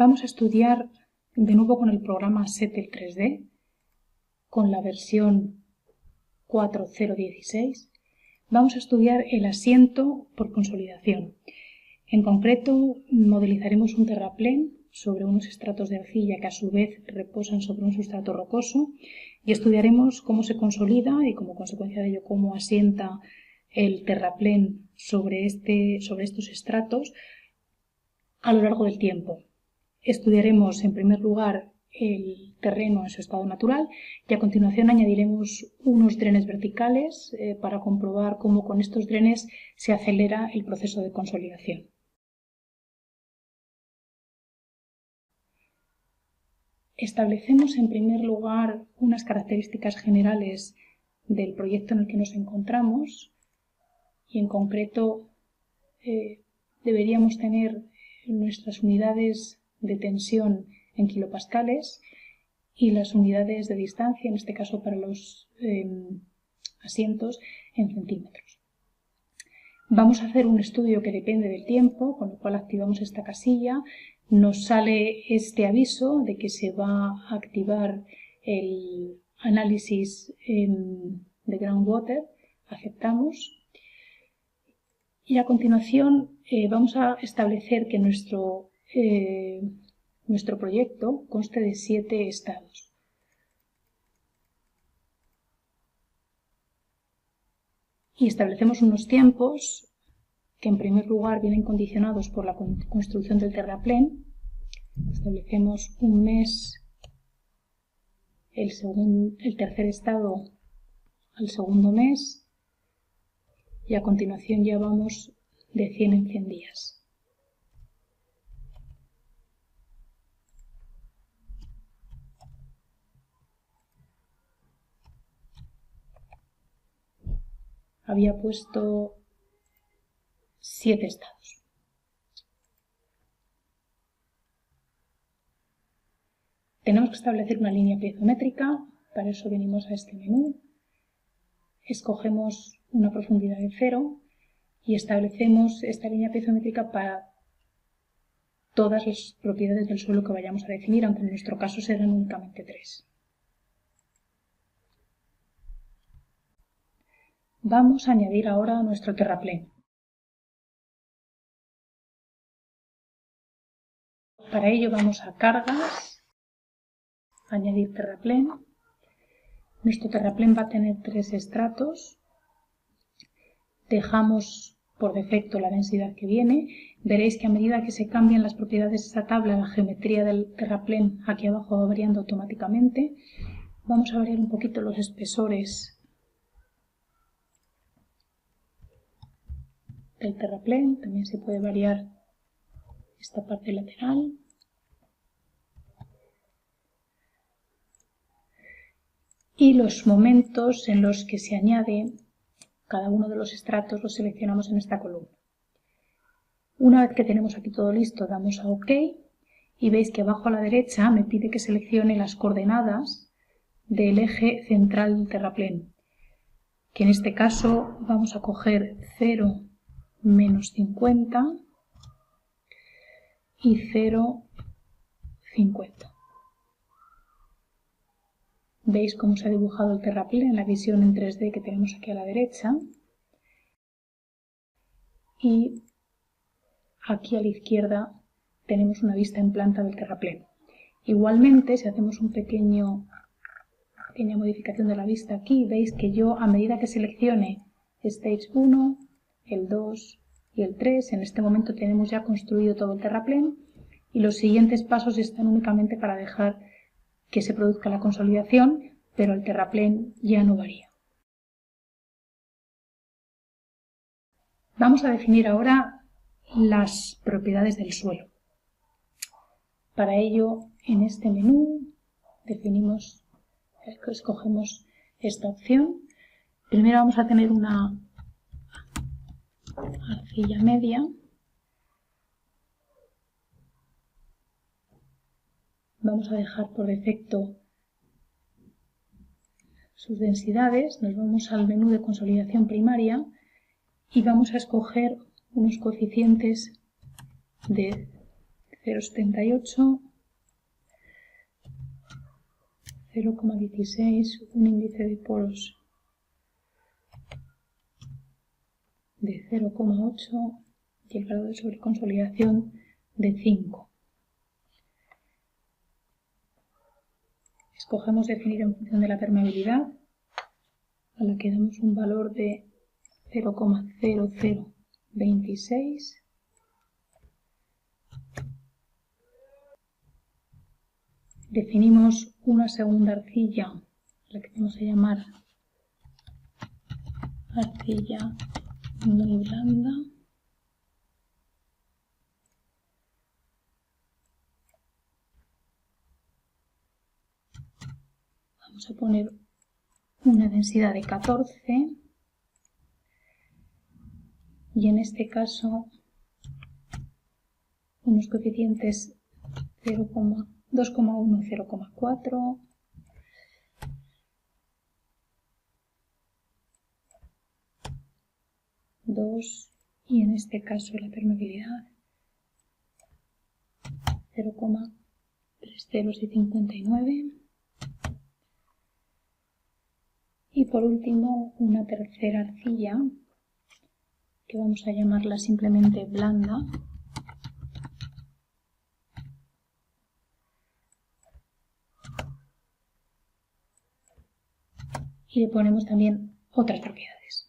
Vamos a estudiar de nuevo con el programa SETL 3D, con la versión 4.0.16. Vamos a estudiar el asiento por consolidación. En concreto, modelizaremos un terraplén sobre unos estratos de arcilla que a su vez reposan sobre un sustrato rocoso y estudiaremos cómo se consolida y como consecuencia de ello cómo asienta el terraplén sobre estos estratos a lo largo del tiempo. Estudiaremos en primer lugar el terreno en su estado natural y a continuación añadiremos unos drenes verticales para comprobar cómo con estos drenes se acelera el proceso de consolidación. Establecemos en primer lugar unas características generales del proyecto en el que nos encontramos y en concreto deberíamos tener nuestras unidades de tensión en kilopascales y las unidades de distancia, en este caso para los asientos, en centímetros. Vamos a hacer un estudio que depende del tiempo, con lo cual activamos esta casilla. Nos sale este aviso de que se va a activar el análisis de groundwater. Aceptamos. Y a continuación vamos a establecer que nuestro proyecto conste de 7 estados. Y establecemos unos tiempos que en primer lugar vienen condicionados por la construcción del terraplén. Establecemos un mes, el tercer estado al segundo mes y a continuación ya vamos de 100 en 100 días. Había puesto 7 estados. Tenemos que establecer una línea piezométrica, para eso venimos a este menú, escogemos una profundidad de 0 y establecemos esta línea piezométrica para todas las propiedades del suelo que vayamos a definir, aunque en nuestro caso serán únicamente 3. Vamos a añadir ahora nuestro terraplén. Para ello vamos a cargas, añadir terraplén. Nuestro terraplén va a tener 3 estratos. Dejamos por defecto la densidad que viene. Veréis que a medida que se cambian las propiedades de esta tabla, la geometría del terraplén aquí abajo va variando automáticamente. Vamos a variar un poquito los espesores del terraplén. También se puede variar esta parte lateral. Y los momentos en los que se añade cada uno de los estratos los seleccionamos en esta columna. Una vez que tenemos aquí todo listo, damos a OK y veis que abajo a la derecha me pide que seleccione las coordenadas del eje central del terraplén, que en este caso vamos a coger 0, menos 50 y 0, 50. Veis cómo se ha dibujado el terraplén en la visión en 3D que tenemos aquí a la derecha. Y aquí a la izquierda tenemos una vista en planta del terraplén. Igualmente, si hacemos una pequeña modificación de la vista aquí, veis que yo, a medida que seleccione Stage 1, el 2 y el 3, en este momento tenemos ya construido todo el terraplén y los siguientes pasos están únicamente para dejar que se produzca la consolidación, pero el terraplén ya no varía. Vamos a definir ahora las propiedades del suelo. Para ello, en este menú escogemos esta opción. Primero vamos a tener una arcilla media. Vamos a dejar por defecto sus densidades. Nos vamos al menú de consolidación primaria y vamos a escoger unos coeficientes de 0,78, 0,16, un índice de poros de 0,8 y el grado de sobreconsolidación de 5. Escogemos definir en función de la permeabilidad, a la que damos un valor de 0,0026. Definimos una segunda arcilla, a la que vamos a llamar arcilla muy blanda. Vamos a poner una densidad de 14 y en este caso unos coeficientes 2,1 y 0,4, y en este caso la permeabilidad 0,30 y 59. Y por último una tercera arcilla que vamos a llamarla simplemente blanda, y le ponemos también otras propiedades.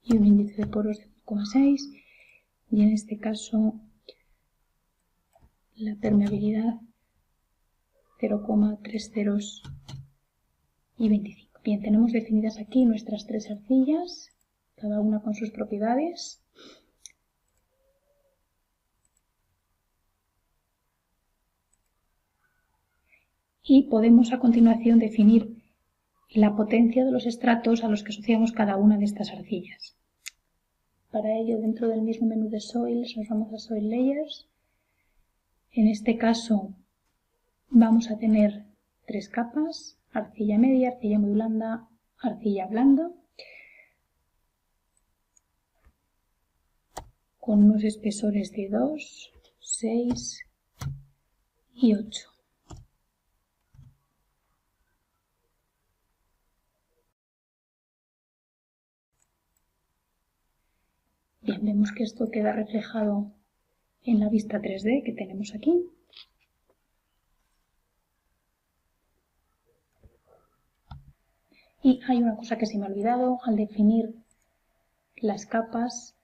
Y un índice de poros de 1,6 y en este caso la permeabilidad 0,30 y 25. Bien, tenemos definidas aquí nuestras tres arcillas, cada una con sus propiedades. Y podemos a continuación definir la potencia de los estratos a los que asociamos cada una de estas arcillas. Para ello, dentro del mismo menú de Soils, nos vamos a Soil Layers. En este caso vamos a tener tres capas: arcilla media, arcilla muy blanda, arcilla blanda, con unos espesores de 2, 6 y 8. Bien, vemos que esto queda reflejado en la vista 3D que tenemos aquí. Y hay una cosa que se me ha olvidado: al definir las capas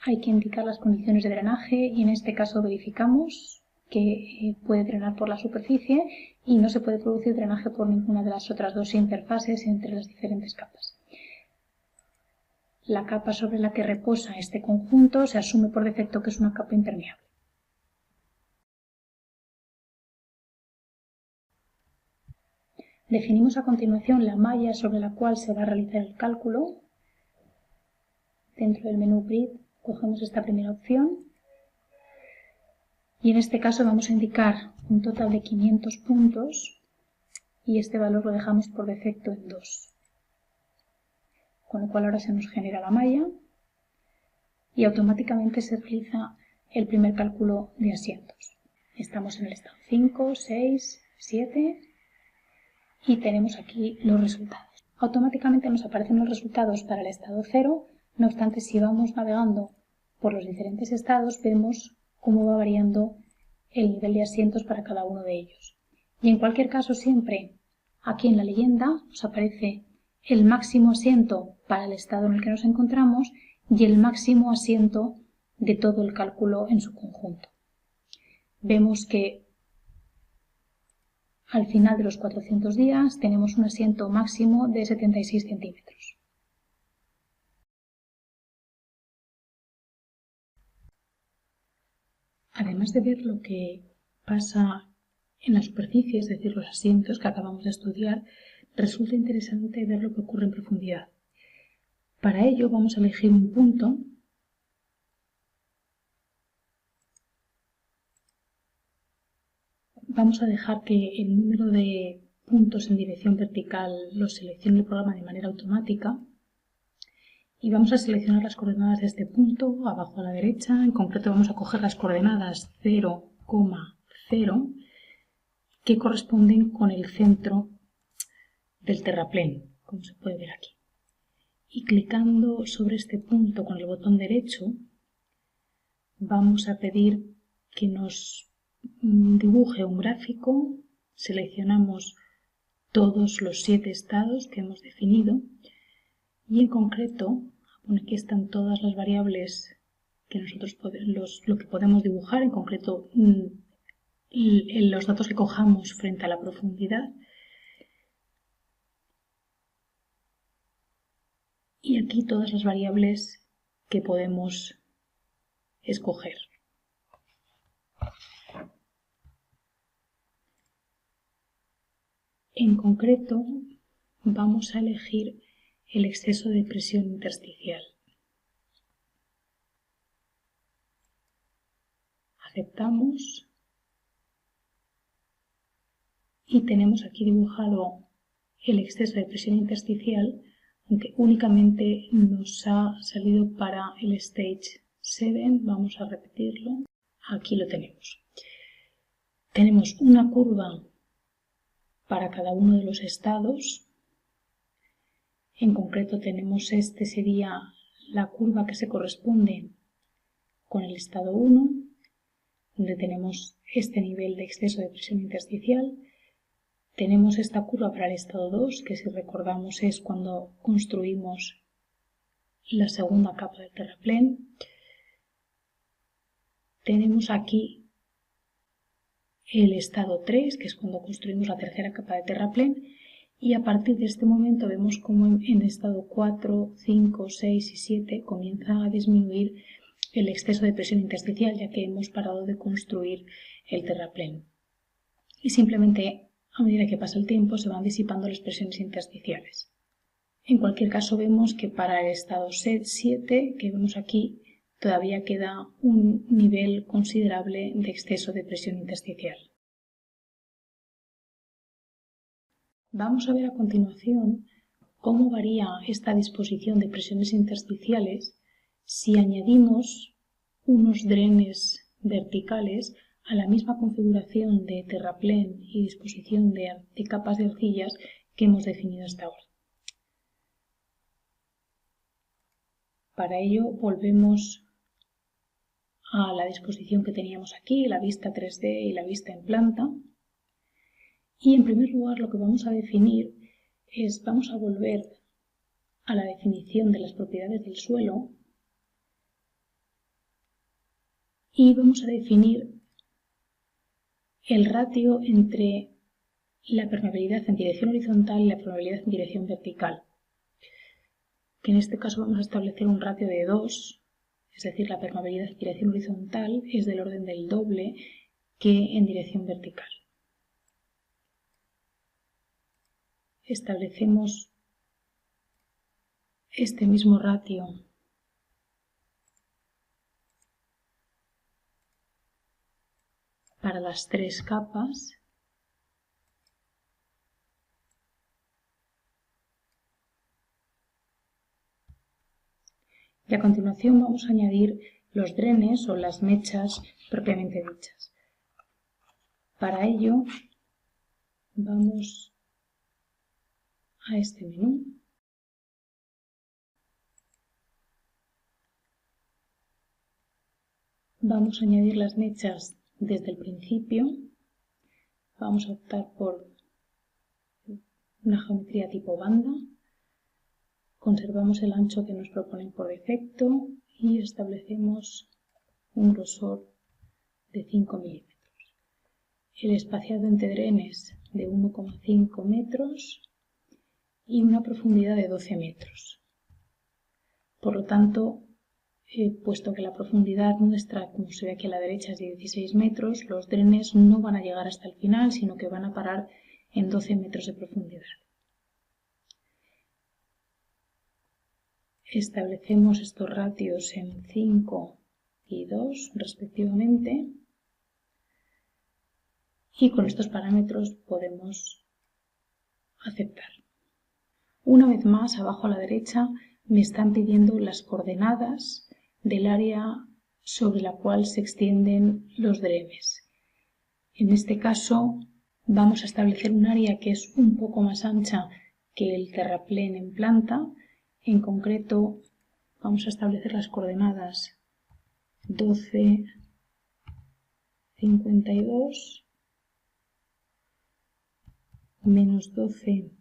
hay que indicar las condiciones de drenaje y en este caso verificamos que puede drenar por la superficie y no se puede producir drenaje por ninguna de las otras dos interfaces entre las diferentes capas. La capa sobre la que reposa este conjunto se asume por defecto que es una capa impermeable. Definimos a continuación la malla sobre la cual se va a realizar el cálculo. Dentro del menú Grid cogemos esta primera opción y en este caso vamos a indicar un total de 500 puntos y este valor lo dejamos por defecto en 2. Con lo cual ahora se nos genera la malla y automáticamente se realiza el primer cálculo de asientos. Estamos en el estado 5, 6, 7 y tenemos aquí los resultados. Automáticamente nos aparecen los resultados para el estado 0, no obstante, si vamos navegando por los diferentes estados vemos cómo va variando el nivel de asientos para cada uno de ellos. Y en cualquier caso, siempre aquí en la leyenda nos aparece el máximo asiento para el estado en el que nos encontramos y el máximo asiento de todo el cálculo en su conjunto. Vemos que al final de los 400 días tenemos un asiento máximo de 76 centímetros. Además de ver lo que pasa en la superficie, es decir, los asientos que acabamos de estudiar, resulta interesante ver lo que ocurre en profundidad. Para ello vamos a elegir un punto vamos a dejar que el número de puntos en dirección vertical los seleccione el programa de manera automática y vamos a seleccionar las coordenadas de este punto abajo a la derecha. En concreto vamos a coger las coordenadas 0,0 que corresponden con el centro del terraplén, como se puede ver aquí. Y clicando sobre este punto con el botón derecho vamos a pedir que nos dibuje un gráfico. Seleccionamos todos los 7 estados que hemos definido y en concreto, aquí están todas las variables que nosotros lo que podemos dibujar, en concreto los datos que cojamos frente a la profundidad. Y aquí todas las variables que podemos escoger. En concreto, vamos a elegir el exceso de presión intersticial. Aceptamos y tenemos aquí dibujado el exceso de presión intersticial, aunque únicamente nos ha salido para el Stage 7. Vamos a repetirlo. Aquí lo tenemos. Tenemos una curva para cada uno de los estados. En concreto tenemos sería la curva que se corresponde con el estado 1, donde tenemos este nivel de exceso de presión intersticial. Tenemos esta curva para el estado 2, que si recordamos es cuando construimos la segunda capa del terraplén. Tenemos aquí el estado 3, que es cuando construimos la tercera capa de terraplén, y a partir de este momento vemos cómo en estado 4, 5, 6 y 7 comienza a disminuir el exceso de presión intersticial, ya que hemos parado de construir el terraplén. Y simplemente a medida que pasa el tiempo se van disipando las presiones intersticiales. En cualquier caso vemos que para el estado 7 que vemos aquí todavía queda un nivel considerable de exceso de presión intersticial. Vamos a ver a continuación cómo varía esta disposición de presiones intersticiales si añadimos unos drenes verticales a la misma configuración de terraplén y disposición de capas de arcillas que hemos definido hasta ahora. Para ello volvemos a la disposición que teníamos aquí, la vista 3D y la vista en planta. Y en primer lugar lo que vamos a definir es, vamos a volver a la definición de las propiedades del suelo y vamos a definir el ratio entre la permeabilidad en dirección horizontal y la permeabilidad en dirección vertical, que en este caso vamos a establecer un ratio de 2, es decir, la permeabilidad en dirección horizontal es del orden del doble que en dirección vertical. Establecemos este mismo ratio para las 3 capas y a continuación vamos a añadir los drenes o las mechas propiamente dichas. Para ello vamos a este menú vamos a añadir las mechas desde el principio. Vamos a optar por una geometría tipo banda. Conservamos el ancho que nos proponen por defecto y establecemos un grosor de 5 milímetros. El espaciado entre drenes de 1,5 metros y una profundidad de 12 metros. Por lo tanto, puesto que la profundidad nuestra, como se ve aquí a la derecha, es de 16 metros, los drenes no van a llegar hasta el final, sino que van a parar en 12 metros de profundidad. Establecemos estos ratios en 5 y 2 respectivamente y con estos parámetros podemos aceptar. Una vez más, abajo a la derecha me están pidiendo las coordenadas del área sobre la cual se extienden los drenes. En este caso vamos a establecer un área que es un poco más ancha que el terraplén en planta. En concreto vamos a establecer las coordenadas 12, 52, menos 12,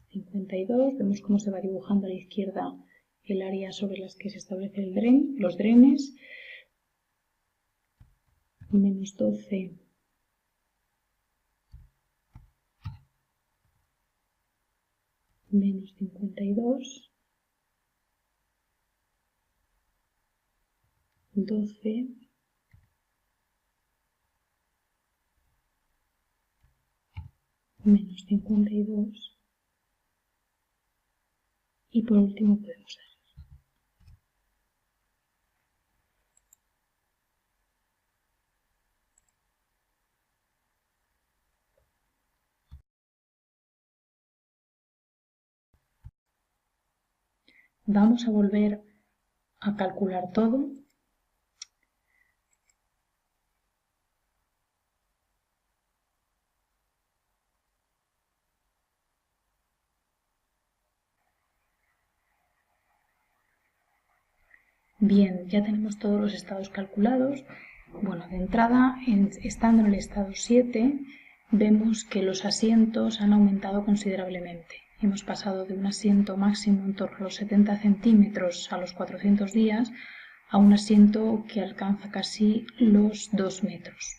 52. Vemos cómo se va dibujando a la izquierda el área sobre las que se establece los drenes. Menos 12, menos 52, 12, menos 52 y por último podemos dar. Vamos a volver a calcular todo. Bien, ya tenemos todos los estados calculados. Bueno, de entrada, estando en el estado 7, vemos que los asientos han aumentado considerablemente. Hemos pasado de un asiento máximo en torno a los 70 centímetros a los 400 días a un asiento que alcanza casi los 2 metros.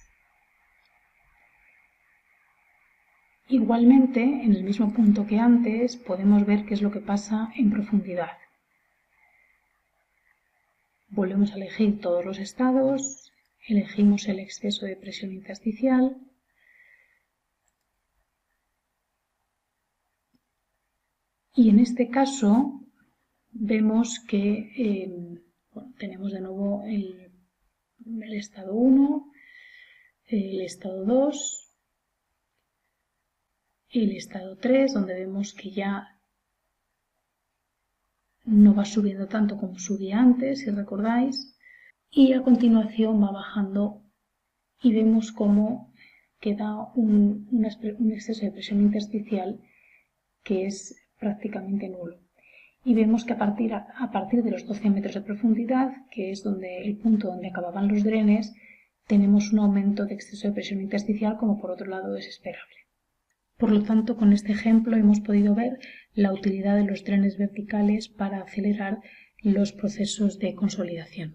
Igualmente, en el mismo punto que antes, podemos ver qué es lo que pasa en profundidad. Volvemos a elegir todos los estados, elegimos el exceso de presión intersticial y en este caso vemos que tenemos de nuevo el estado 1, el estado 2, el estado 3, donde vemos que ya no va subiendo tanto como subía antes, si recordáis, y a continuación va bajando y vemos cómo queda un exceso de presión intersticial que es prácticamente nulo. Y vemos que a partir de los 12 metros de profundidad, que es el punto donde acababan los drenes, tenemos un aumento de exceso de presión intersticial, como por otro lado es esperable. Por lo tanto, con este ejemplo hemos podido ver la utilidad de los drenes verticales para acelerar los procesos de consolidación.